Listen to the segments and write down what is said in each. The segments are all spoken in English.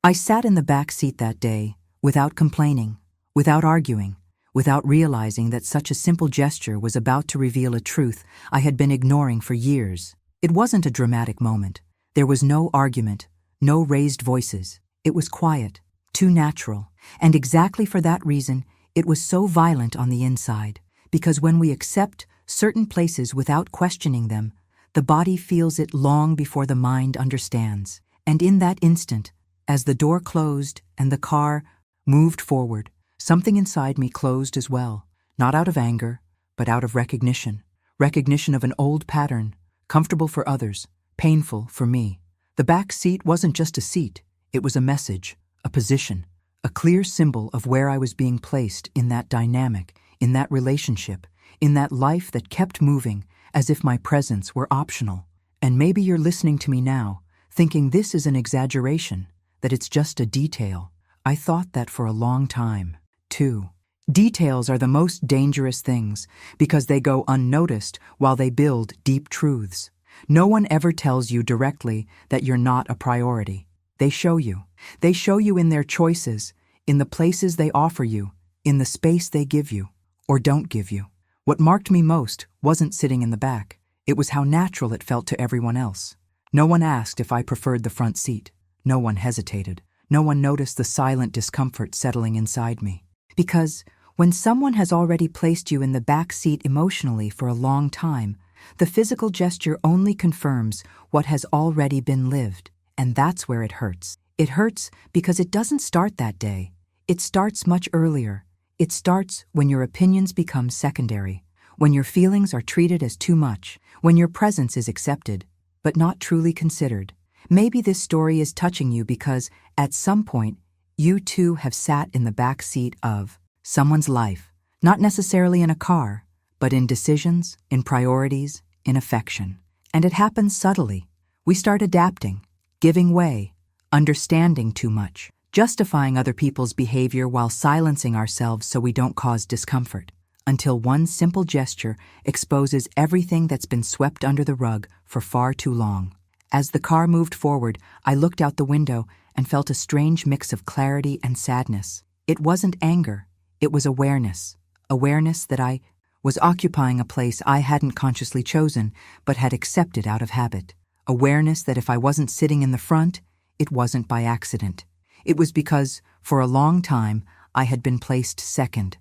I sat in the back seat that day, without complaining, without arguing, without realizing that such a simple gesture was about to reveal a truth I had been ignoring for years. It wasn't a dramatic moment. There was no argument, no raised voices. It was quiet, too natural, and exactly for that reason, it was so violent on the inside, because when we accept certain places without questioning them, the body feels it long before the mind understands. And in that instant, as the door closed and the car moved forward, something inside me closed as well, not out of anger, but out of recognition of an old pattern, comfortable for others, painful for me. The back seat wasn't just a seat, it was a message, a position, a clear symbol of where I was being placed in that dynamic, in that relationship, in that life that kept moving as if my presence were optional. And maybe you're listening to me now, thinking this is an exaggeration, that it's just a detail. I thought that for a long time, too. Details are the most dangerous things because they go unnoticed while they build deep truths. No one ever tells you directly that you're not a priority. They show you. They show you in their choices, in the places they offer you, in the space they give you, or don't give you. What marked me most wasn't sitting in the back. It was how natural it felt to everyone else. No one asked if I preferred the front seat. No one hesitated. No one noticed the silent discomfort settling inside me. Because when someone has already placed you in the back seat emotionally for a long time, the physical gesture only confirms what has already been lived. And that's where it hurts. It hurts because it doesn't start that day. It starts much earlier. It starts when your opinions become secondary, when your feelings are treated as too much, when your presence is accepted, but not truly considered. Maybe this story is touching you because, at some point, you too have sat in the back seat of someone's life, not necessarily in a car, but in decisions, in priorities, in affection. And it happens subtly. We start adapting, giving way, understanding too much, justifying other people's behavior while silencing ourselves so we don't cause discomfort, until one simple gesture exposes everything that's been swept under the rug for far too long. As the car moved forward, I looked out the window and felt a strange mix of clarity and sadness. It wasn't anger, it was awareness. Awareness that I was occupying a place I hadn't consciously chosen, but had accepted out of habit. Awareness that if I wasn't sitting in the front, it wasn't by accident. It was because, for a long time, I had been placed second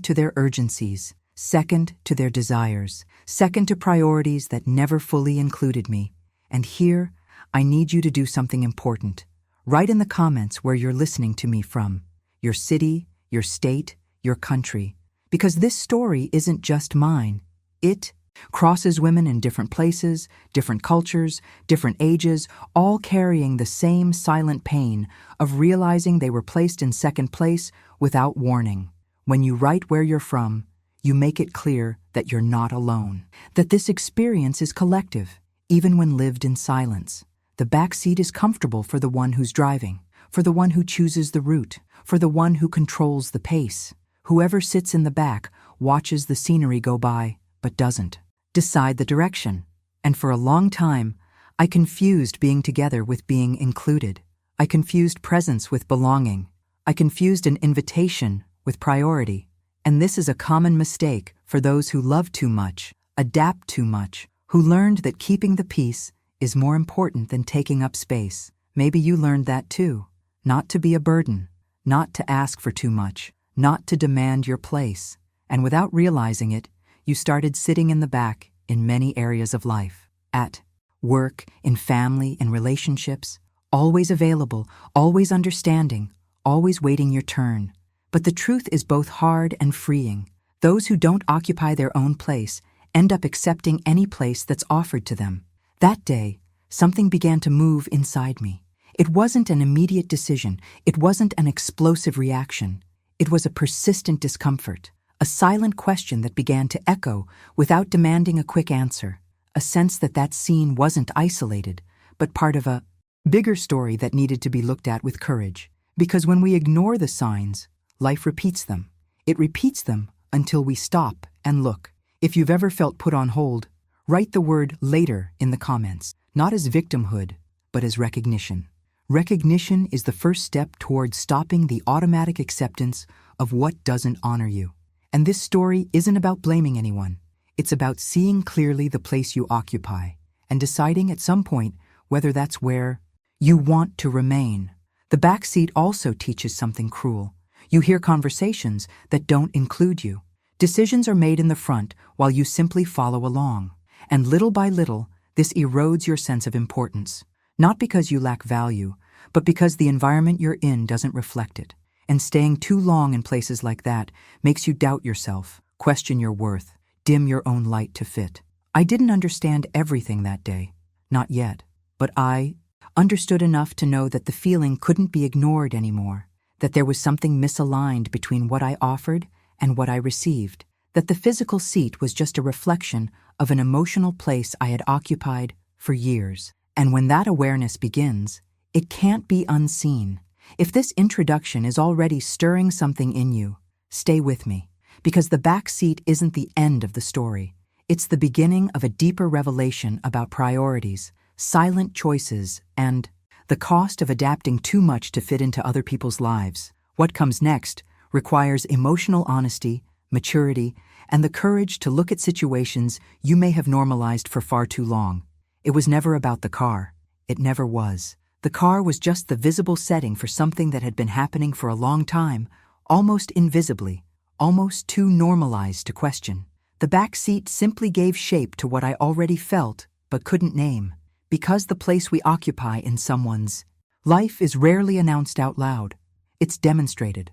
to their urgencies, second to their desires, second to priorities that never fully included me. And here, I need you to do something important. Write in the comments where you're listening to me from, your city, your state, your country, because this story isn't just mine. It crosses women in different places, different cultures, different ages, all carrying the same silent pain of realizing they were placed in second place without warning. When you write where you're from, you make it clear that you're not alone, that this experience is collective, even when lived in silence. The back seat is comfortable for the one who's driving, for the one who chooses the route, for the one who controls the pace. Whoever sits in the back watches the scenery go by, but doesn't decide the direction. And for a long time, I confused being together with being included. I confused presence with belonging. I confused an invitation with priority. And this is a common mistake for those who love too much, adapt too much, who learned that keeping the peace is more important than taking up space. Maybe you learned that too. Not to be a burden, not to ask for too much, not to demand your place. And without realizing it, you started sitting in the back in many areas of life. At work, in family, in relationships, always available, always understanding, always waiting your turn. But the truth is both hard and freeing. Those who don't occupy their own place end up accepting any place that's offered to them. That day, something began to move inside me. It wasn't an immediate decision. It wasn't an explosive reaction. It was a persistent discomfort, a silent question that began to echo without demanding a quick answer, a sense that that scene wasn't isolated, but part of a bigger story that needed to be looked at with courage. Because when we ignore the signs, life repeats them. It repeats them until we stop and look. If you've ever felt put on hold, write the word later in the comments, not as victimhood, but as recognition. Recognition is the first step towards stopping the automatic acceptance of what doesn't honor you. And this story isn't about blaming anyone. It's about seeing clearly the place you occupy and deciding at some point whether that's where you want to remain. The back seat also teaches something cruel. You hear conversations that don't include you. Decisions are made in the front while you simply follow along. And little by little, this erodes your sense of importance. Not because you lack value, but because the environment you're in doesn't reflect it. And staying too long in places like that makes you doubt yourself, question your worth, dim your own light to fit. I didn't understand everything that day. Not yet. But I understood enough to know that the feeling couldn't be ignored anymore, that there was something misaligned between what I offered and what I received, that the physical seat was just a reflection of an emotional place I had occupied for years. And when that awareness begins, it can't be unseen. If this introduction is already stirring something in you, stay with me, because the back seat isn't the end of the story. It's the beginning of a deeper revelation about priorities, silent choices, and the cost of adapting too much to fit into other people's lives. What comes next requires emotional honesty, maturity, and the courage to look at situations you may have normalized for far too long. It was never about the car. It never was. The car was just the visible setting for something that had been happening for a long time, almost invisibly, almost too normalized to question. The back seat simply gave shape to what I already felt but couldn't name. Because the place we occupy in someone's life is rarely announced out loud. It's demonstrated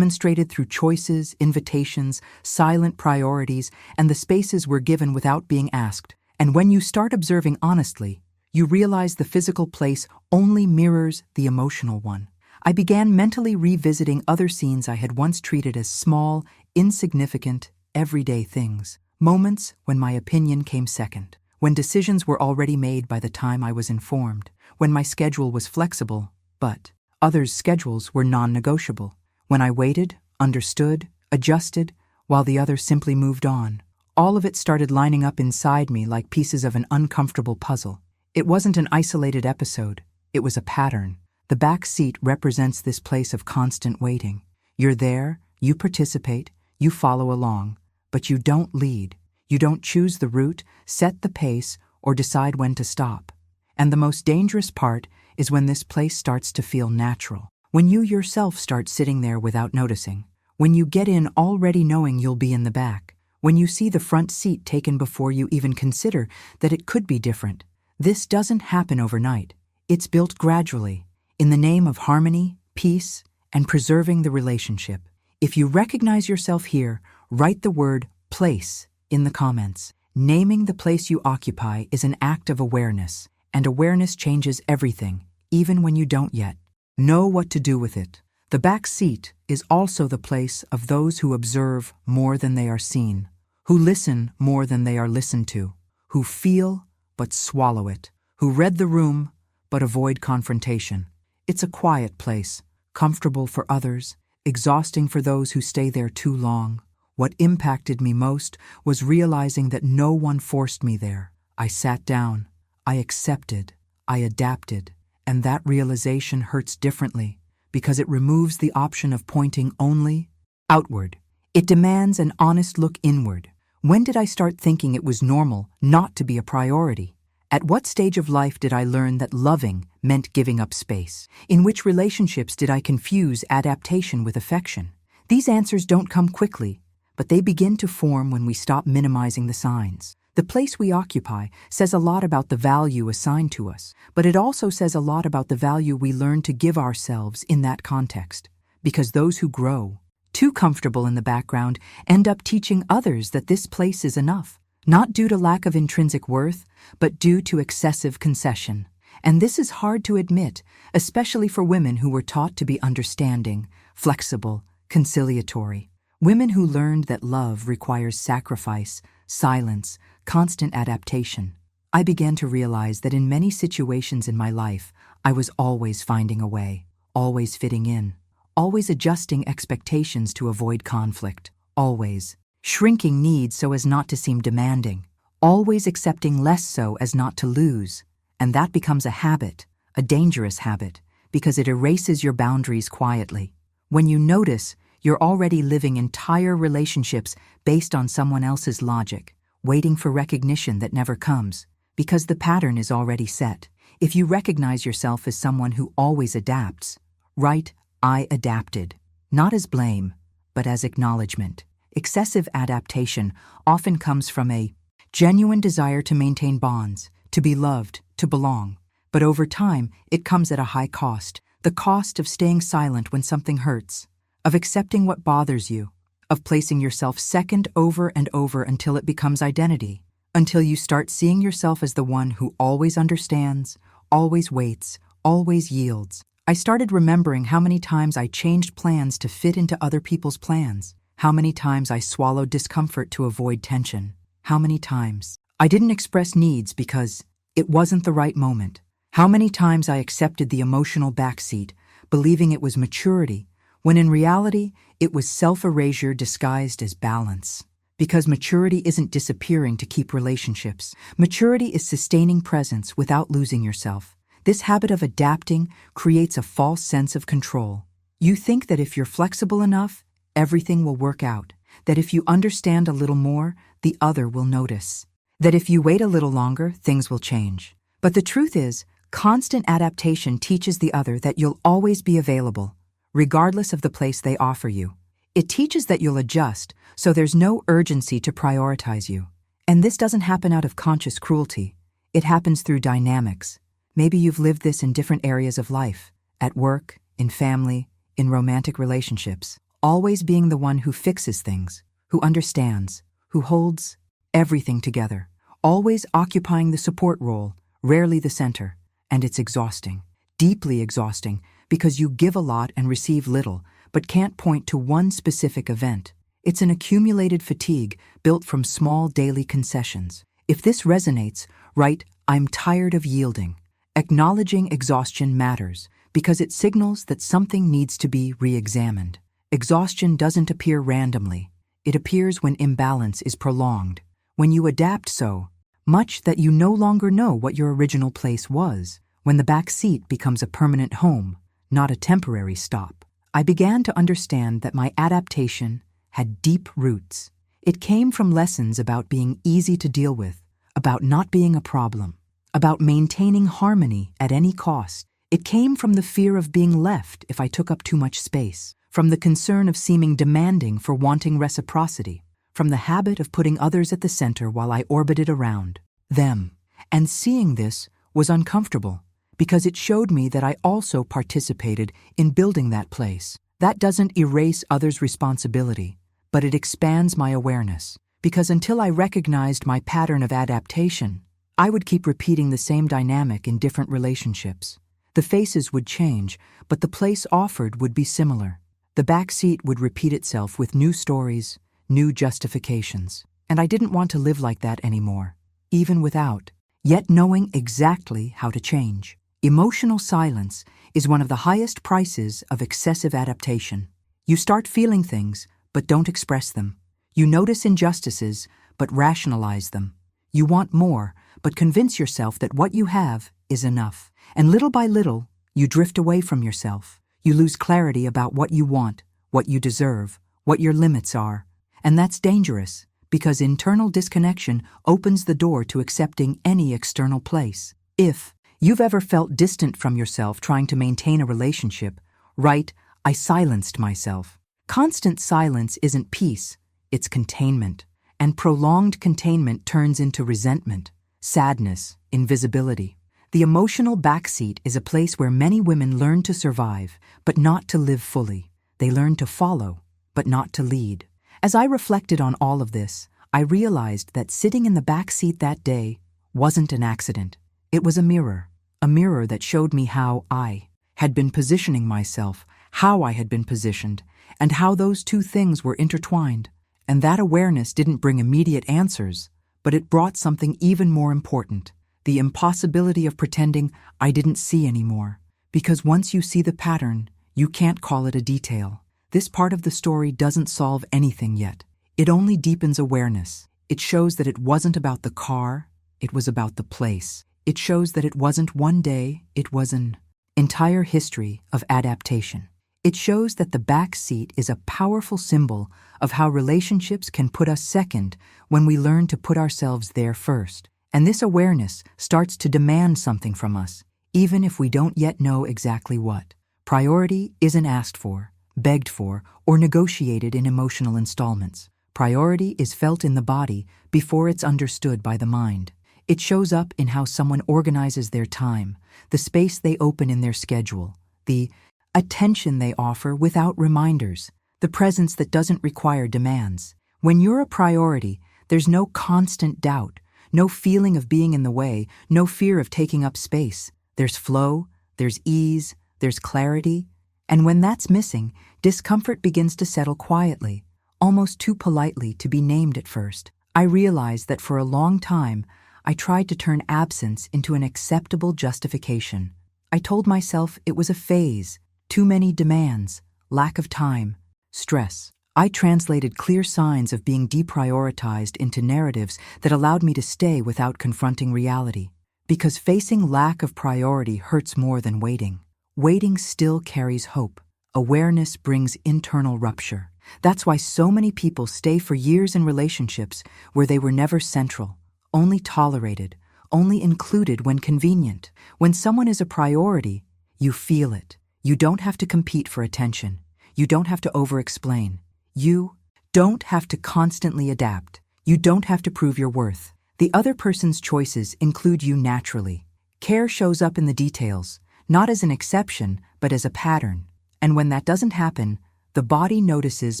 through choices, invitations, silent priorities, and the spaces we're given without being asked. And when you start observing honestly, you realize the physical place only mirrors the emotional one. I began mentally revisiting other scenes I had once treated as small, insignificant, everyday things. Moments when my opinion came second. When decisions were already made by the time I was informed. When my schedule was flexible, but others' schedules were non-negotiable. When I waited, understood, adjusted, while the others simply moved on. All of it started lining up inside me like pieces of an uncomfortable puzzle. It wasn't an isolated episode. It was a pattern. The back seat represents this place of constant waiting. You're there, you participate, you follow along, but you don't lead. You don't choose the route, set the pace, or decide when to stop. And the most dangerous part is when this place starts to feel natural. When you yourself start sitting there without noticing. When you get in already knowing you'll be in the back. When you see the front seat taken before you even consider that it could be different. This doesn't happen overnight. It's built gradually, in the name of harmony, peace, and preserving the relationship. If you recognize yourself here, write the word place in the comments. Naming the place you occupy is an act of awareness, and awareness changes everything, even when you don't yet know what to do with it. The back seat is also the place of those who observe more than they are seen, who listen more than they are listened to, who feel but swallow it, who read the room but avoid confrontation. It's a quiet place, comfortable for others, exhausting for those who stay there too long. What impacted me most was realizing that no one forced me there. I sat down, I accepted, I adapted, and that realization hurts differently because it removes the option of pointing only outward. It demands an honest look inward. When did I start thinking it was normal not to be a priority? At what stage of life did I learn that loving meant giving up space? In which relationships did I confuse adaptation with affection? These answers don't come quickly, but they begin to form when we stop minimizing the signs. The place we occupy says a lot about the value assigned to us, but it also says a lot about the value we learn to give ourselves in that context. Because those who grow too comfortable in the background end up teaching others that this place is enough, not due to lack of intrinsic worth, but due to excessive concession. And this is hard to admit, especially for women who were taught to be understanding, flexible, conciliatory. Women who learned that love requires sacrifice, silence, constant adaptation. I began to realize that in many situations in my life, I was always finding a way, always fitting in, always adjusting expectations to avoid conflict, always shrinking needs so as not to seem demanding, always accepting less so as not to lose. And that becomes a habit, a dangerous habit, because it erases your boundaries quietly. When you notice, you're already living entire relationships based on someone else's logic, waiting for recognition that never comes, because the pattern is already set. If you recognize yourself as someone who always adapts, write, "I adapted," not as blame, but as acknowledgement. Excessive adaptation often comes from a genuine desire to maintain bonds, to be loved, to belong. But over time, it comes at a high cost. The cost of staying silent when something hurts, of accepting what bothers you, of placing yourself second over and over until it becomes identity, until you start seeing yourself as the one who always understands, always waits, always yields. I started remembering how many times I changed plans to fit into other people's plans, how many times I swallowed discomfort to avoid tension, how many times I didn't express needs because it wasn't the right moment, how many times I accepted the emotional backseat, believing it was maturity, when in reality, it was self-erasure disguised as balance. Because maturity isn't disappearing to keep relationships. Maturity is sustaining presence without losing yourself. This habit of adapting creates a false sense of control. You think that if you're flexible enough, everything will work out. That if you understand a little more, the other will notice. That if you wait a little longer, things will change. But the truth is, constant adaptation teaches the other that you'll always be available, regardless of the place they offer you. It teaches that you'll adjust, so there's no urgency to prioritize you. And this doesn't happen out of conscious cruelty. It happens through dynamics. Maybe you've lived this in different areas of life, at work, in family, in romantic relationships, always being the one who fixes things, who understands, who holds everything together, always occupying the support role, rarely the center. And it's exhausting, deeply exhausting, because you give a lot and receive little, but can't point to one specific event. It's an accumulated fatigue built from small daily concessions. If this resonates, write, "I'm tired of yielding." Acknowledging exhaustion matters because it signals that something needs to be re-examined. Exhaustion doesn't appear randomly. It appears when imbalance is prolonged, when you adapt so much that you no longer know what your original place was, when the back seat becomes a permanent home, not a temporary stop. I began to understand that my adaptation had deep roots. It came from lessons about being easy to deal with, about not being a problem, about maintaining harmony at any cost. It came from the fear of being left if I took up too much space, from the concern of seeming demanding for wanting reciprocity, from the habit of putting others at the center while I orbited around them. And seeing this was uncomfortable, because it showed me that I also participated in building that place. That doesn't erase others' responsibility, but it expands my awareness, because until I recognized my pattern of adaptation, I would keep repeating the same dynamic in different relationships. The faces would change, but the place offered would be similar. The back seat would repeat itself with new stories, new justifications. And I didn't want to live like that anymore, even without yet knowing exactly how to change. Emotional silence is one of the highest prices of excessive adaptation. You start feeling things, but don't express them. You notice injustices, but rationalize them. You want more, but convince yourself that what you have is enough. And little by little, you drift away from yourself. You lose clarity about what you want, what you deserve, what your limits are. And that's dangerous, because internal disconnection opens the door to accepting any external place. If you've ever felt distant from yourself trying to maintain a relationship, write, "I silenced myself." Constant silence isn't peace, it's containment. And prolonged containment turns into resentment, sadness, invisibility. The emotional backseat is a place where many women learn to survive, but not to live fully. They learn to follow, but not to lead. As I reflected on all of this, I realized that sitting in the backseat that day wasn't an accident. It was a mirror that showed me how I had been positioning myself, how I had been positioned, and how those two things were intertwined. And that awareness didn't bring immediate answers, but it brought something even more important, the impossibility of pretending I didn't see anymore. Because once you see the pattern, you can't call it a detail. This part of the story doesn't solve anything yet. It only deepens awareness. It shows that it wasn't about the car, it was about the place. It shows that it wasn't one day, it was an entire history of adaptation. It shows that the back seat is a powerful symbol of how relationships can put us second when we learn to put ourselves there first. And this awareness starts to demand something from us, even if we don't yet know exactly what. Priority isn't asked for, begged for, or negotiated in emotional installments. Priority is felt in the body before it's understood by the mind. It shows up in how someone organizes their time, the space they open in their schedule, the attention they offer without reminders, the presence that doesn't require demands. When you're a priority, there's no constant doubt, no feeling of being in the way, no fear of taking up space. There's flow, there's ease, there's clarity. And when that's missing, discomfort begins to settle quietly, almost too politely to be named at first. I realized that for a long time, I tried to turn absence into an acceptable justification. I told myself it was a phase, too many demands, lack of time, stress. I translated clear signs of being deprioritized into narratives that allowed me to stay without confronting reality. Because facing lack of priority hurts more than waiting. Waiting still carries hope. Awareness brings internal rupture. That's why so many people stay for years in relationships where they were never central, only tolerated, only included when convenient. When someone is a priority, you feel it. You don't have to compete for attention. You don't have to over-explain. You don't have to constantly adapt. You don't have to prove your worth. The other person's choices include you naturally. Care shows up in the details, not as an exception, but as a pattern. And when that doesn't happen, the body notices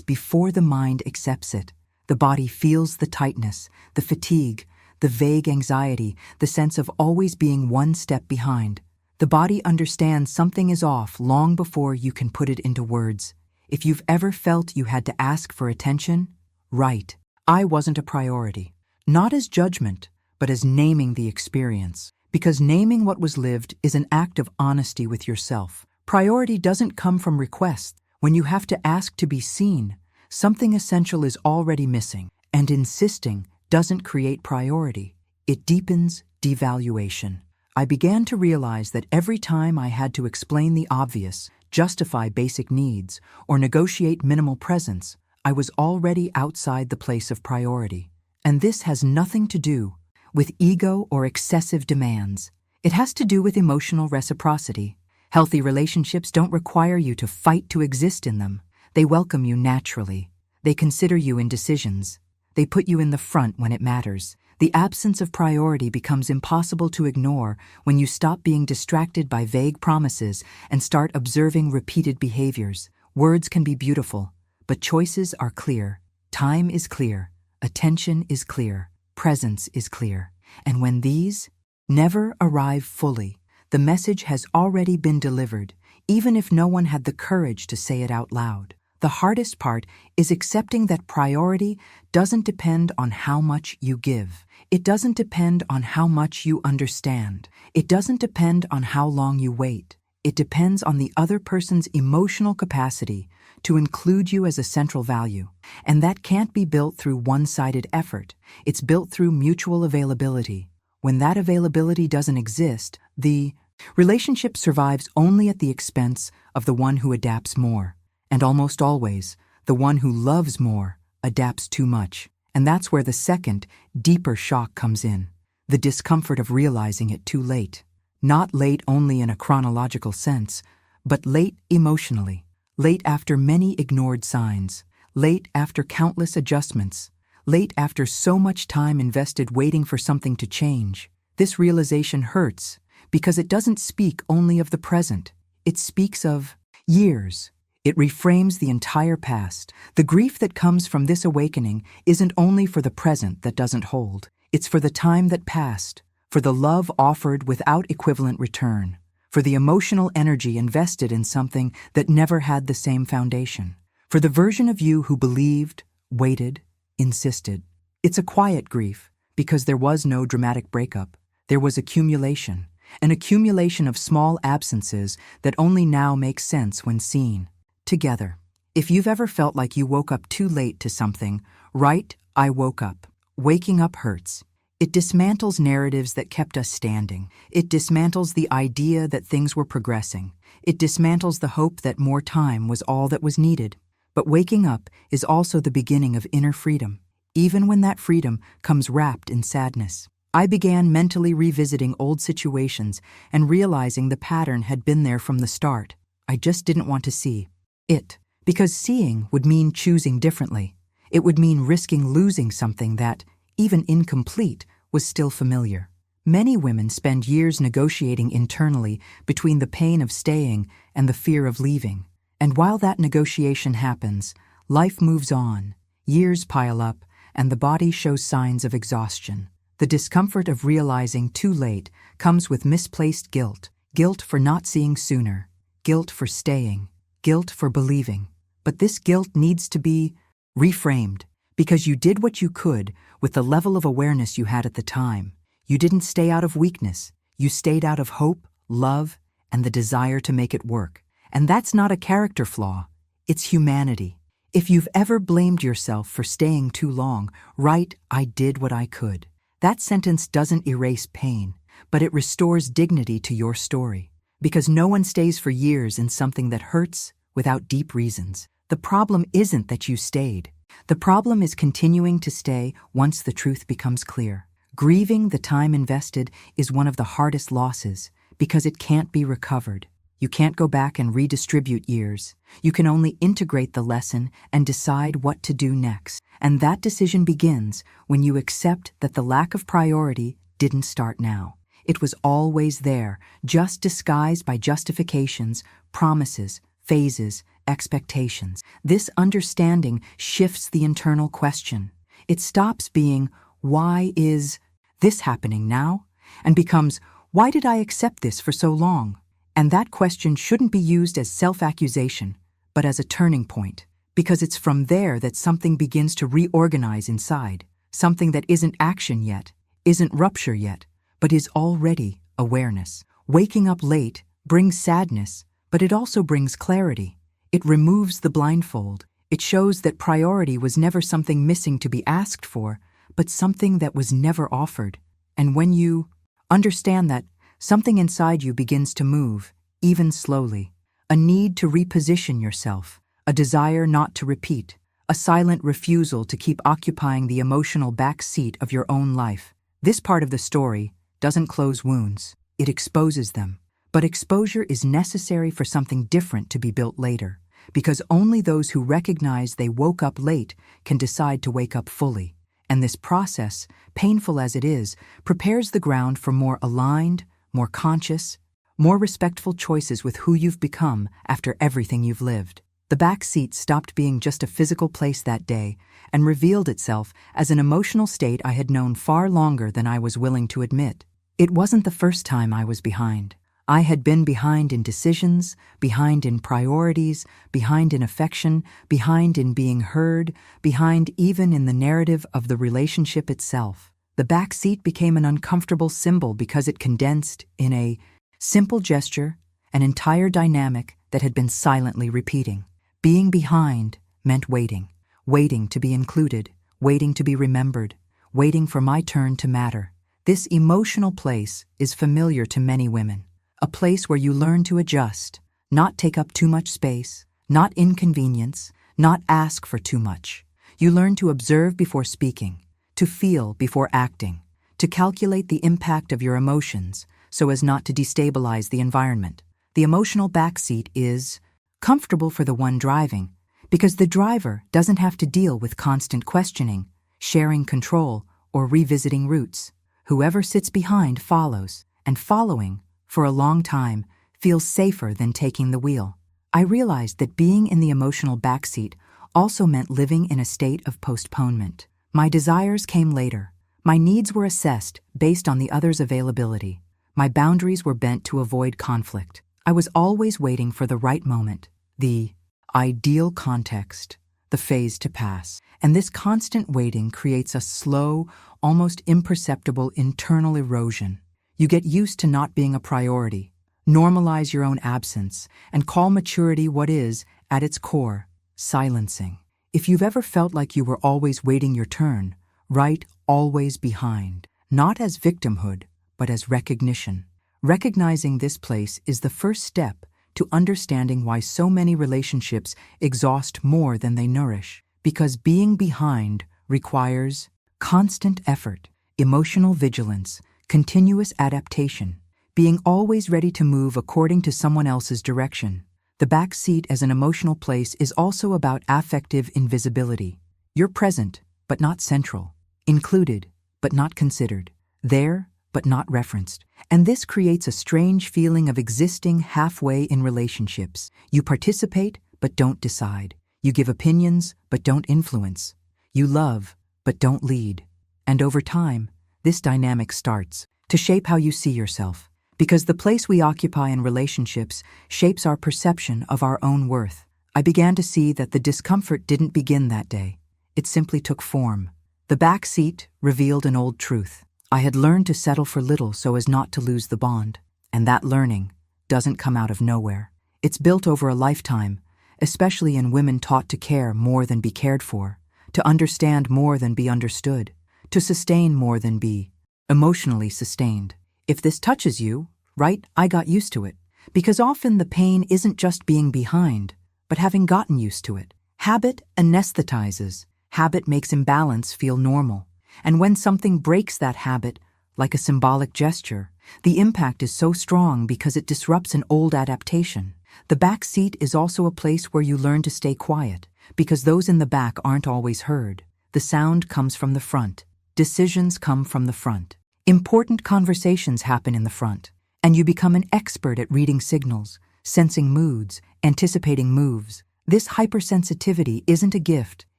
before the mind accepts it. The body feels the tightness, the fatigue, the vague anxiety, the sense of always being one step behind. The body understands something is off long before you can put it into words. If you've ever felt you had to ask for attention, right. I wasn't a priority. Not as judgment, but as naming the experience. Because naming what was lived is an act of honesty with yourself. Priority doesn't come from requests. When you have to ask to be seen, something essential is already missing. And insisting doesn't create priority. It deepens devaluation. I began to realize that every time I had to explain the obvious, justify basic needs, or negotiate minimal presence, I was already outside the place of priority. And this has nothing to do with ego or excessive demands. It has to do with emotional reciprocity. Healthy relationships don't require you to fight to exist in them. They welcome you naturally. They consider you in decisions. They put you in the front when it matters. The absence of priority becomes impossible to ignore when you stop being distracted by vague promises and start observing repeated behaviors. Words can be beautiful, but choices are clear. Time is clear. Attention is clear. Presence is clear. And when these never arrive fully, the message has already been delivered, even if no one had the courage to say it out loud. The hardest part is accepting that priority doesn't depend on how much you give. It doesn't depend on how much you understand. It doesn't depend on how long you wait. It depends on the other person's emotional capacity to include you as a central value. And that can't be built through one-sided effort. It's built through mutual availability. When that availability doesn't exist, the relationship survives only at the expense of the one who adapts more. And almost always, the one who loves more adapts too much. And that's where the second, deeper shock comes in. The discomfort of realizing it too late. Not late only in a chronological sense, but late emotionally. Late after many ignored signs. Late after countless adjustments. Late after so much time invested waiting for something to change. This realization hurts because it doesn't speak only of the present. It speaks of years. It reframes the entire past. The grief that comes from this awakening isn't only for the present that doesn't hold. It's for the time that passed, for the love offered without equivalent return, for the emotional energy invested in something that never had the same foundation, for the version of you who believed, waited, insisted. It's a quiet grief because there was no dramatic breakup. There was accumulation, an accumulation of small absences that only now make sense when seen together. If you've ever felt like you woke up too late to something, write, I woke up. Waking up hurts. It dismantles narratives that kept us standing. It dismantles the idea that things were progressing. It dismantles the hope that more time was all that was needed. But waking up is also the beginning of inner freedom, even when that freedom comes wrapped in sadness. I began mentally revisiting old situations and realizing the pattern had been there from the start. I just didn't want to see it, because seeing would mean choosing differently. It would mean risking losing something that, even incomplete, was still familiar. Many women spend years negotiating internally between the pain of staying and the fear of leaving. And while that negotiation happens, life moves on, years pile up, and the body shows signs of exhaustion. The discomfort of realizing too late comes with misplaced guilt. Guilt for not seeing sooner. Guilt for staying. Guilt for believing. But this guilt needs to be reframed, because you did what you could with the level of awareness you had at the time. You didn't stay out of weakness. You stayed out of hope, love, and the desire to make it work. And that's not a character flaw. It's humanity. If you've ever blamed yourself for staying too long, write, "I did what I could." That sentence doesn't erase pain, but it restores dignity to your story. Because no one stays for years in something that hurts without deep reasons. The problem isn't that you stayed. The problem is continuing to stay once the truth becomes clear. Grieving the time invested is one of the hardest losses because it can't be recovered. You can't go back and redistribute years. You can only integrate the lesson and decide what to do next. And that decision begins when you accept that the lack of priority didn't start now. It was always there, just disguised by justifications, promises, phases, expectations. This understanding shifts the internal question. It stops being, "Why is this happening now?" and becomes, "Why did I accept this for so long?" And that question shouldn't be used as self-accusation, but as a turning point, because it's from there that something begins to reorganize inside, something that isn't action yet, isn't rupture yet, but is already awareness. Waking up late brings sadness, but it also brings clarity. It removes the blindfold. It shows that priority was never something missing to be asked for, but something that was never offered. And when you understand that, something inside you begins to move, even slowly. A need to reposition yourself, a desire not to repeat, a silent refusal to keep occupying the emotional back seat of your own life. This part of the story doesn't close wounds, it exposes them. But exposure is necessary for something different to be built later, because only those who recognize they woke up late can decide to wake up fully. And this process, painful as it is, prepares the ground for more aligned, more conscious, more respectful choices with who you've become after everything you've lived. The back seat stopped being just a physical place that day and revealed itself as an emotional state I had known far longer than I was willing to admit. It wasn't the first time I was behind. I had been behind in decisions, behind in priorities, behind in affection, behind in being heard, behind even in the narrative of the relationship itself. The back seat became an uncomfortable symbol because it condensed, in a simple gesture, an entire dynamic that had been silently repeating. Being behind meant waiting, waiting to be included, waiting to be remembered, waiting for my turn to matter. This emotional place is familiar to many women, a place where you learn to adjust, not take up too much space, not inconvenience, not ask for too much. You learn to observe before speaking, to feel before acting, to calculate the impact of your emotions so as not to destabilize the environment. The emotional backseat is comfortable for the one driving, because the driver doesn't have to deal with constant questioning, sharing control, or revisiting routes. Whoever sits behind follows, and following, for a long time, feels safer than taking the wheel. I realized that being in the emotional backseat also meant living in a state of postponement. My desires came later. My needs were assessed based on the other's availability. My boundaries were bent to avoid conflict. I was always waiting for the right moment, the ideal context, the phase to pass. And this constant waiting creates a slow, almost imperceptible internal erosion. You get used to not being a priority, normalize your own absence, and call maturity what is, at its core, silencing. If you've ever felt like you were always waiting your turn, write always behind. not as victimhood, but as recognition. Recognizing this place is the first step to understanding why so many relationships exhaust more than they nourish. Because being behind requires constant effort, emotional vigilance, continuous adaptation, being always ready to move according to someone else's direction. The back seat as an emotional place is also about affective invisibility. You're present, but not central, included, but not considered, there, but not referenced. And this creates a strange feeling of existing halfway in relationships. You participate, but don't decide. You give opinions, but don't influence. You love, but don't lead. And over time, this dynamic starts to shape how you see yourself. Because the place we occupy in relationships shapes our perception of our own worth. I began to see that the discomfort didn't begin that day. It simply took form. The back seat revealed an old truth. I had learned to settle for little so as not to lose the bond. And that learning doesn't come out of nowhere. It's built over a lifetime, especially in women taught to care more than be cared for, to understand more than be understood, to sustain more than be emotionally sustained. If this touches you, right, I got used to it. Because often the pain isn't just being behind, but having gotten used to it. Habit anesthetizes. Habit makes imbalance feel normal. And when something breaks that habit, like a symbolic gesture, the impact is so strong because it disrupts an old adaptation. The back seat is also a place where you learn to stay quiet, because those in the back aren't always heard. The sound comes from the front. Decisions come from the front. Important conversations happen in the front. And you become an expert at reading signals, sensing moods, anticipating moves. This hypersensitivity isn't a gift.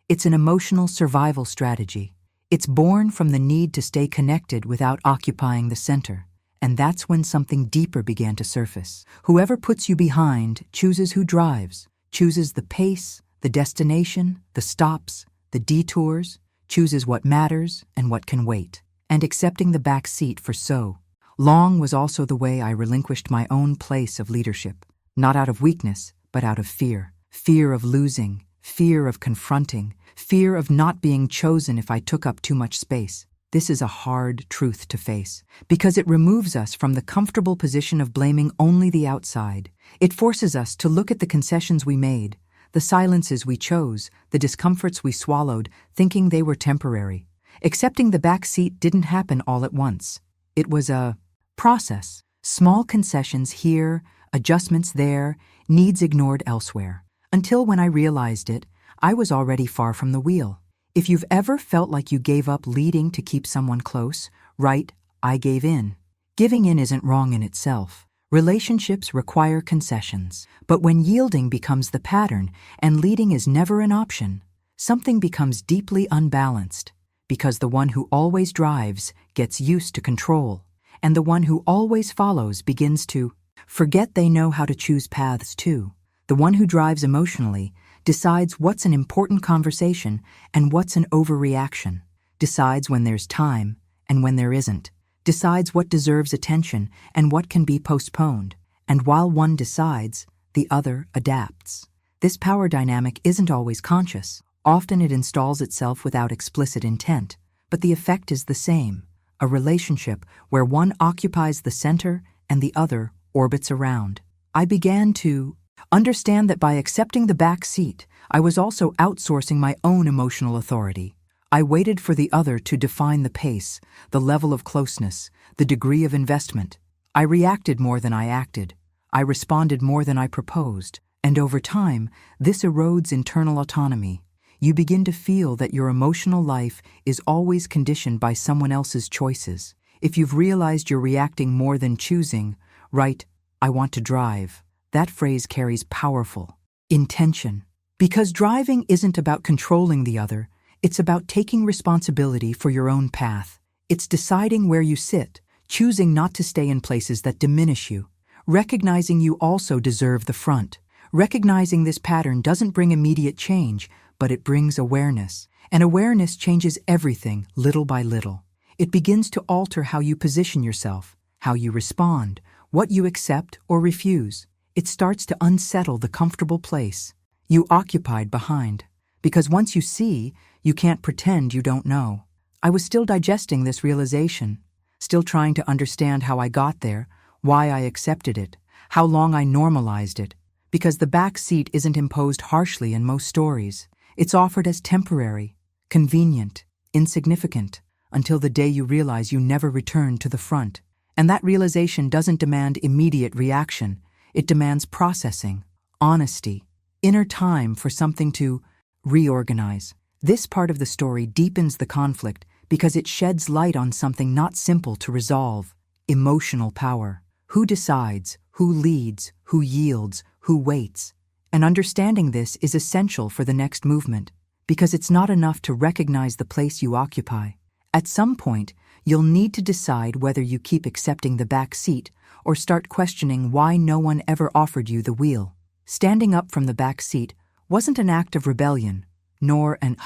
It's an emotional survival strategy. It's born from the need to stay connected without occupying the center. And that's when something deeper began to surface. Whoever puts you behind chooses who drives, chooses the pace, the destination, the stops, the detours, chooses what matters and what can wait. And accepting the back seat for so long was also the way I relinquished my own place of leadership, not out of weakness, but out of fear. Fear of losing, fear of confronting, fear of not being chosen if I took up too much space. This is a hard truth to face, because it removes us from the comfortable position of blaming only the outside. It forces us to look at the concessions we made, the silences we chose, the discomforts we swallowed, thinking they were temporary. Accepting the back seat didn't happen all at once. It was a process. Small concessions here, adjustments there, needs ignored elsewhere. Until when I realized it, I was already far from the wheel. If you've ever felt like you gave up leading to keep someone close, right, I gave in. Giving in isn't wrong in itself. Relationships require concessions. But when yielding becomes the pattern and leading is never an option, something becomes deeply unbalanced. Because the one who always drives gets used to control, and the one who always follows begins to forget they know how to choose paths too. The one who drives emotionally decides what's an important conversation and what's an overreaction, decides when there's time and when there isn't, decides what deserves attention and what can be postponed. And while one decides, the other adapts. This power dynamic isn't always conscious. Often it installs itself without explicit intent, but the effect is the same, a relationship where one occupies the center and the other orbits around. I began to understand that by accepting the back seat, I was also outsourcing my own emotional authority. I waited for the other to define the pace, the level of closeness, the degree of investment. I reacted more than I acted. I responded more than I proposed. And over time, this erodes internal autonomy. You begin to feel that your emotional life is always conditioned by someone else's choices. If you've realized you're reacting more than choosing, right, I want to drive, that phrase carries powerful intention. Because driving isn't about controlling the other, it's about taking responsibility for your own path. It's deciding where you sit, choosing not to stay in places that diminish you, recognizing you also deserve the front. Recognizing this pattern doesn't bring immediate change, but it brings awareness. And awareness changes everything, little by little. It begins to alter how you position yourself, how you respond, what you accept or refuse. It starts to unsettle the comfortable place you occupied behind. Because once you see, you can't pretend you don't know. I was still digesting this realization, still trying to understand how I got there, why I accepted it, how long I normalized it, because the back seat isn't imposed harshly in most stories. It's offered as temporary, convenient, insignificant, until the day you realize you never returned to the front. And that realization doesn't demand immediate reaction. It demands processing, honesty, inner time for something to reorganize. This part of the story deepens the conflict because it sheds light on something not simple to resolve: emotional power. Who decides, who leads, who yields, who waits? And understanding this is essential for the next movement, because it's not enough to recognize the place you occupy. At some point, you'll need to decide whether you keep accepting the back seat or start questioning why no one ever offered you the wheel. Standing up from the back seat wasn't an act of rebellion, nor an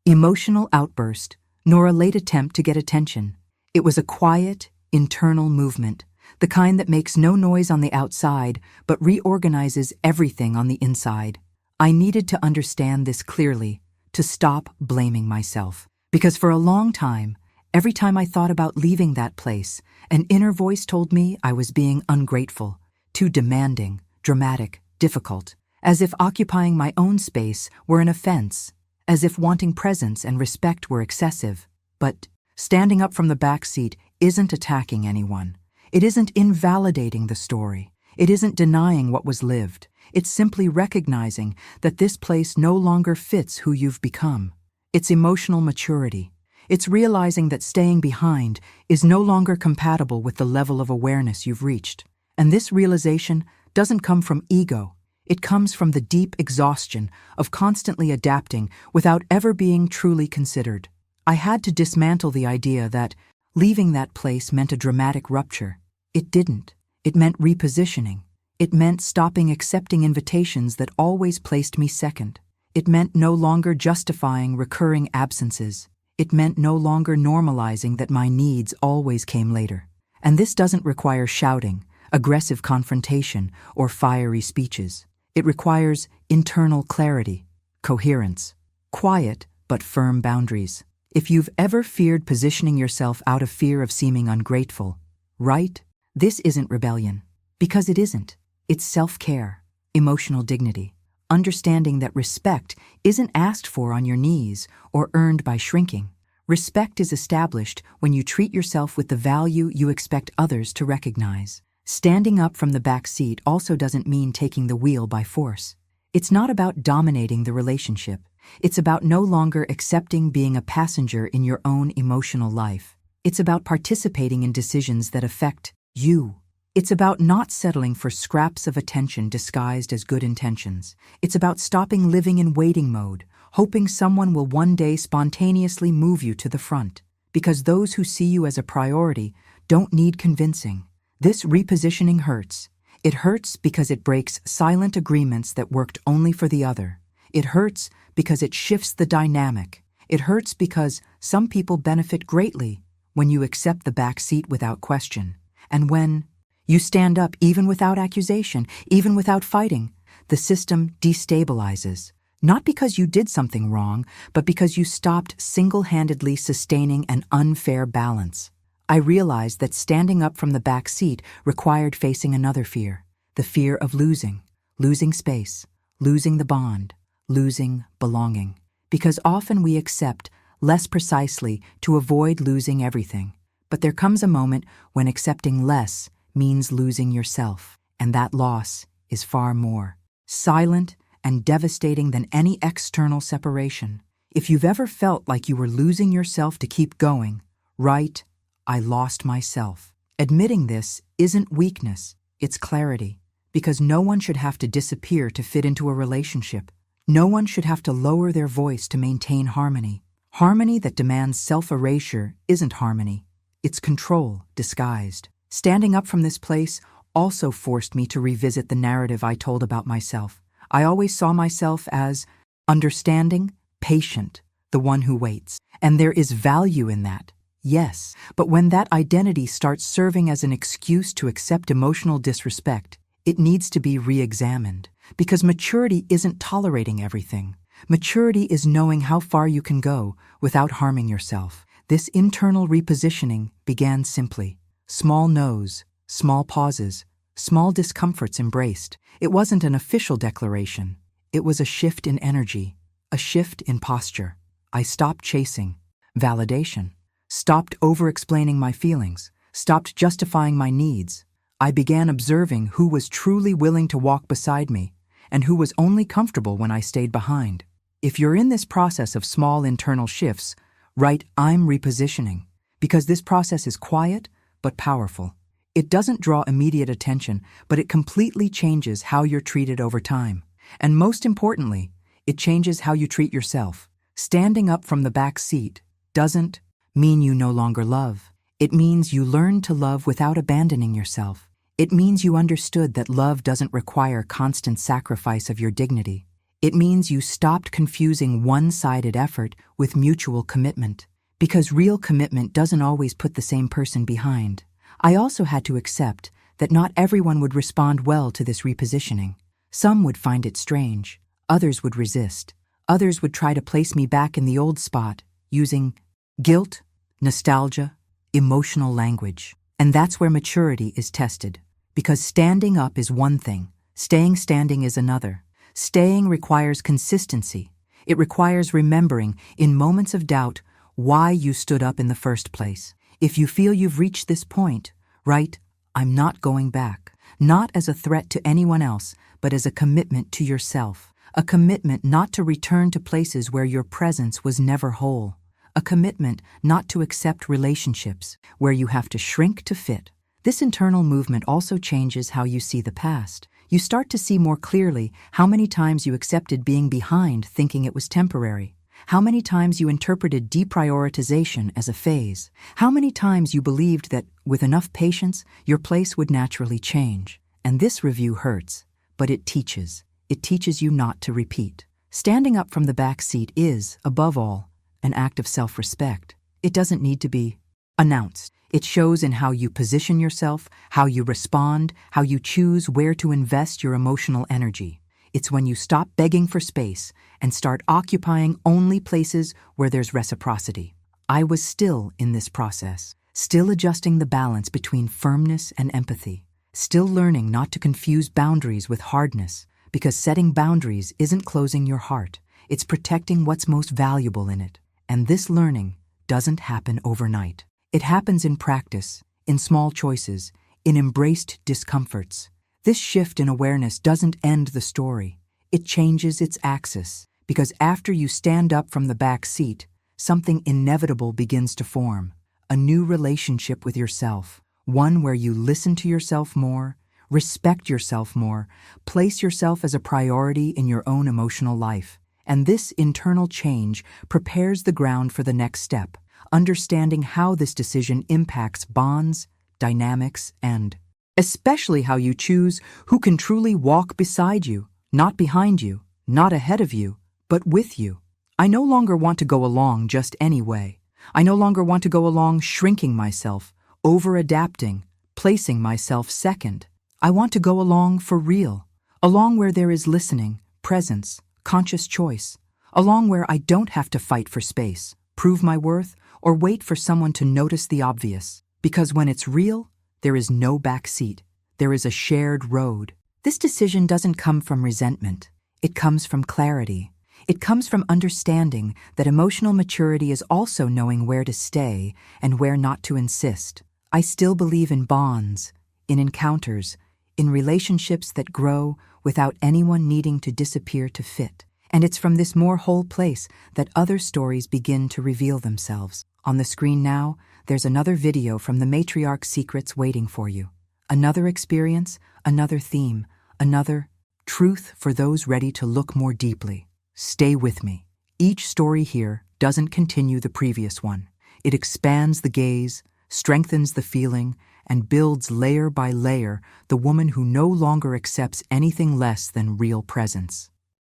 emotional outburst, nor a late attempt to get attention. It was a quiet, internal movement, the kind that makes no noise on the outside but reorganizes everything on the inside. I needed to understand this clearly, to stop blaming myself. Because for a long time, every time I thought about leaving that place, an inner voice told me I was being ungrateful, too demanding, dramatic, difficult, as if occupying my own space were an offense, as if wanting presence and respect were excessive. But standing up from the back seat isn't attacking anyone. It isn't invalidating the story. It isn't denying what was lived. It's simply recognizing that this place no longer fits who you've become. It's emotional maturity. It's realizing that staying behind is no longer compatible with the level of awareness you've reached. And this realization doesn't come from ego. It comes from the deep exhaustion of constantly adapting without ever being truly considered. I had to dismantle the idea that leaving that place meant a dramatic rupture. It didn't. It meant repositioning. It meant stopping accepting invitations that always placed me second. It meant no longer justifying recurring absences. It meant no longer normalizing that my needs always came later. And this doesn't require shouting, aggressive confrontation, or fiery speeches. It requires internal clarity, coherence, quiet but firm boundaries. If you've ever feared positioning yourself out of fear of seeming ungrateful, right? This isn't rebellion. Because it isn't. It's self-care, emotional dignity, understanding that respect isn't asked for on your knees or earned by shrinking. Respect is established when you treat yourself with the value you expect others to recognize. Standing up from the back seat also doesn't mean taking the wheel by force. It's not about dominating the relationship. It's about no longer accepting being a passenger in your own emotional life. It's about participating in decisions that affect you. It's about not settling for scraps of attention disguised as good intentions. It's about stopping living in waiting mode, hoping someone will one day spontaneously move you to the front. Because those who see you as a priority don't need convincing. This repositioning hurts. It hurts because it breaks silent agreements that worked only for the other. It hurts because it shifts the dynamic. It hurts because some people benefit greatly when you accept the back seat without question. And when you stand up even without accusation, even without fighting, the system destabilizes. Not because you did something wrong, but because you stopped single-handedly sustaining an unfair balance. I realized that standing up from the back seat required facing another fear, the fear of losing space, losing the bond, losing belonging. Because often we accept less precisely to avoid losing everything. But there comes a moment when accepting less means losing yourself, and that loss is far more silent and devastating than any external separation. If you've ever felt like you were losing yourself to keep going, right? I lost myself. Admitting this isn't weakness, it's clarity. Because no one should have to disappear to fit into a relationship. No one should have to lower their voice to maintain harmony. Harmony that demands self-erasure isn't harmony. It's control disguised. Standing up from this place also forced me to revisit the narrative I told about myself. I always saw myself as understanding, patient, the one who waits. And there is value in that. Yes, but when that identity starts serving as an excuse to accept emotional disrespect, it needs to be re-examined. Because maturity isn't tolerating everything. Maturity is knowing how far you can go without harming yourself. This internal repositioning began simply. Small no's, small pauses, small discomforts embraced. It wasn't an official declaration. It was a shift in energy, a shift in posture. I stopped chasing validation, stopped over-explaining my feelings, stopped justifying my needs. I began observing who was truly willing to walk beside me and who was only comfortable when I stayed behind. If you're in this process of small internal shifts, write "I'm repositioning," because this process is quiet but powerful. It doesn't draw immediate attention, but it completely changes how you're treated over time. And most importantly, it changes how you treat yourself. Standing up from the back seat doesn't mean you no longer love. It means you learned to love without abandoning yourself. It means you understood that love doesn't require constant sacrifice of your dignity. It means you stopped confusing one-sided effort with mutual commitment. Because real commitment doesn't always put the same person behind. I also had to accept that not everyone would respond well to this repositioning. Some would find it strange. Others would resist. Others would try to place me back in the old spot, using guilt, nostalgia, emotional language. And that's where maturity is tested. Because standing up is one thing, staying standing is another. Staying requires consistency. It requires remembering, in moments of doubt, why you stood up in the first place. If you feel you've reached this point, write, "I'm not going back," not as a threat to anyone else, but as a commitment to yourself. A commitment not to return to places where your presence was never whole. A commitment not to accept relationships where you have to shrink to fit. This internal movement also changes how you see the past. You start to see more clearly how many times you accepted being behind thinking it was temporary. How many times you interpreted deprioritization as a phase. How many times you believed that, with enough patience, your place would naturally change. And this review hurts, but it teaches. It teaches you not to repeat. Standing up from the back seat is, above all, an act of self-respect. It doesn't need to be announced. It shows in how you position yourself, how you respond, how you choose where to invest your emotional energy. It's when you stop begging for space and start occupying only places where there's reciprocity. I was still in this process, still adjusting the balance between firmness and empathy, still learning not to confuse boundaries with hardness, because setting boundaries isn't closing your heart, it's protecting what's most valuable in it. And this learning doesn't happen overnight. It happens in practice, in small choices, in embraced discomforts. This shift in awareness doesn't end the story. It changes its axis, because after you stand up from the back seat, something inevitable begins to form. A new relationship with yourself, one where you listen to yourself more, respect yourself more, place yourself as a priority in your own emotional life. And this internal change prepares the ground for the next step, understanding how this decision impacts bonds, dynamics, and especially how you choose who can truly walk beside you, not behind you, not ahead of you, but with you. I no longer want to go along just any way. I no longer want to go along shrinking myself, over-adapting, placing myself second. I want to go along for real, along where there is listening, presence, conscious choice, along where I don't have to fight for space, prove my worth, or wait for someone to notice the obvious. Because when it's real, there is no back seat. There is a shared road. This decision doesn't come from resentment. It comes from clarity. It comes from understanding that emotional maturity is also knowing where to stay and where not to insist. I still believe in bonds, in encounters, in relationships that grow without anyone needing to disappear to fit. And it's from this more whole place that other stories begin to reveal themselves. On the screen now, there's another video from the Matriarch Secrets waiting for you. Another experience, another theme, another truth for those ready to look more deeply. Stay with me. Each story here doesn't continue the previous one. It expands the gaze, strengthens the feeling, and builds layer by layer the woman who no longer accepts anything less than real presence.